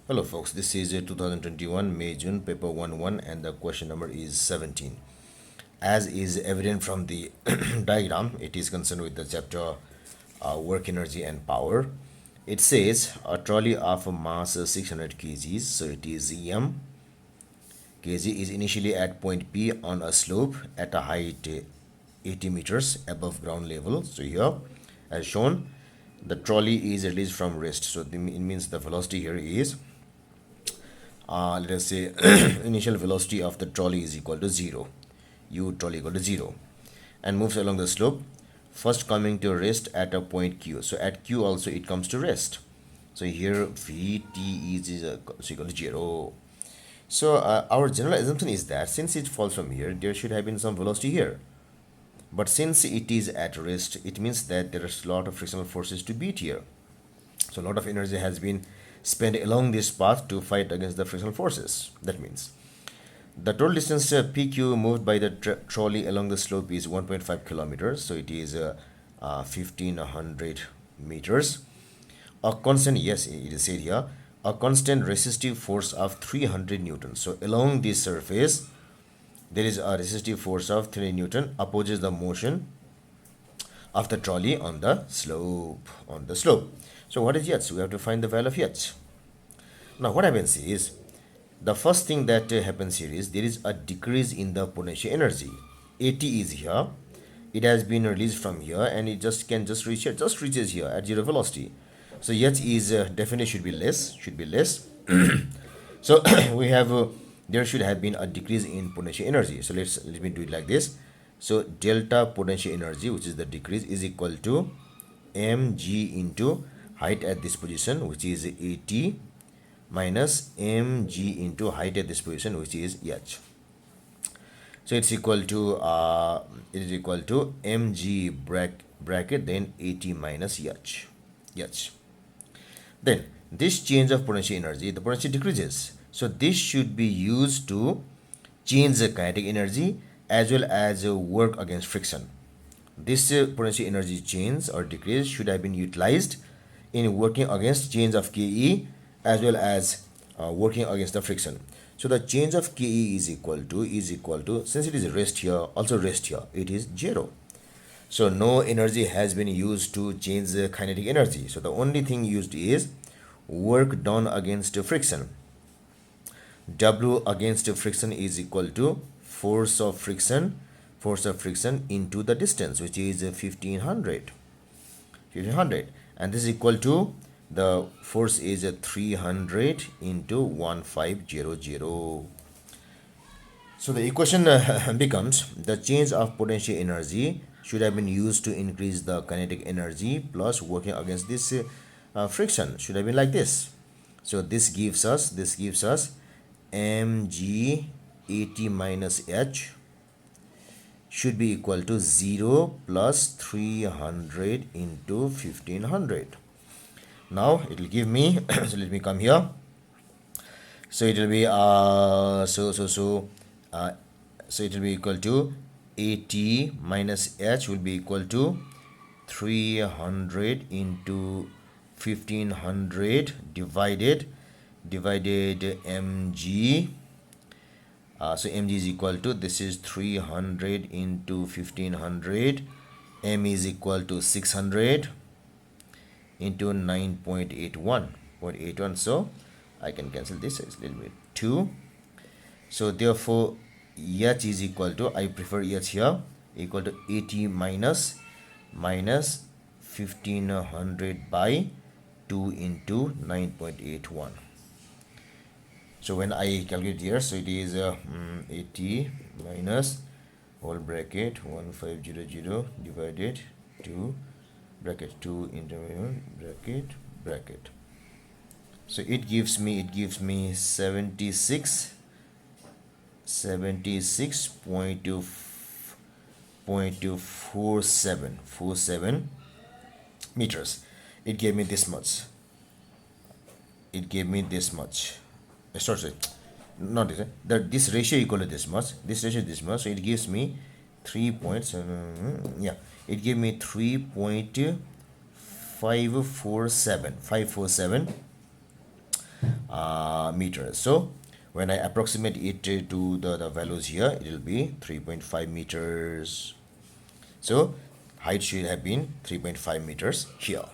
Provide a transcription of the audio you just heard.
Hello folks, this is 2021 May-June paper 1-1 and the question number is 17. As is evident from the diagram, it is concerned with the chapter work energy and power. It says a trolley of a mass 600 kgs, so it is m kg is initially at point P on a slope at a height 80 meters above ground level. So here as shown, the trolley is released from rest. So it means the velocity here is let us say initial velocity of the trolley is equal to 0, u trolley equal to 0, and moves along the slope, first coming to rest at a point Q. So at Q also it comes to rest. So here Vt is equal to 0. So our general assumption is that since it falls from here, there should have been some velocity here. But since it is at rest, it means that there is a lot of frictional forces to beat here. So a lot of energy has been spent along this path to fight against the frictional forces. That means the total distance PQ moved by the trolley along the slope is 1.5 kilometers. So it is 1500 meters. A constant, yes, it is said here, a constant resistive force of 300 newtons. So along this surface, there is a resistive force of 300 newton opposes the motion of the trolley on the slope. So what is h? We have to find the value of h. Now what happens is, the first thing that happens here is there is a decrease in the potential energy. At is here, it has been released from here, and it just reach here, just reaches here at zero velocity. So h is definitely should be less. So we have there should have been a decrease in potential energy. So let me do it like this. So delta potential energy, which is the decrease, is equal to mg into height at this position, which is at, minus mg into height at this position, which is h. So it's equal to mg bracket then at minus h. Then this change of potential energy, the potential decreases. So this should be used to change the kinetic energy as well as work against friction. This potential energy change or decrease should have been utilized in working against change of Ke as well as working against the friction. So the change of Ke is equal to, since it is rest here, also rest here, it is 0. So no energy has been used to change the kinetic energy. So the only thing used is work done against friction. W against friction is equal to force of friction into the distance, which is 1500, and this is equal to, the force is 300 into 1500. So the equation becomes the change of potential energy should have been used to increase the kinetic energy plus working against this friction should have been like this. So this gives us mg at minus h should be equal to 0 plus 300 into 1500. Now it will give me so let me come here. So it will be so it will be equal to at minus h will be equal to 300 into 1500 divided mg. So mg is equal to, this is 300 into 1500, m is equal to 600 into 9.81. So I can cancel this, it's a little bit 2. So therefore h is equal to, I prefer h here, equal to at minus 1500 by 2 into 9.81. So when I calculate here, so it is 80 minus whole bracket 1500 divided 2 bracket 2 into bracket. So it gives me 76.47 meters. It gave me this much. Sorry, not this. This ratio equal to this much. This ratio is this much. So it gives me 3.7. Yeah, it gave me 3.547 meters. So when I approximate it to the values here, it will be 3.5 meters. So height should have been 3.5 meters here.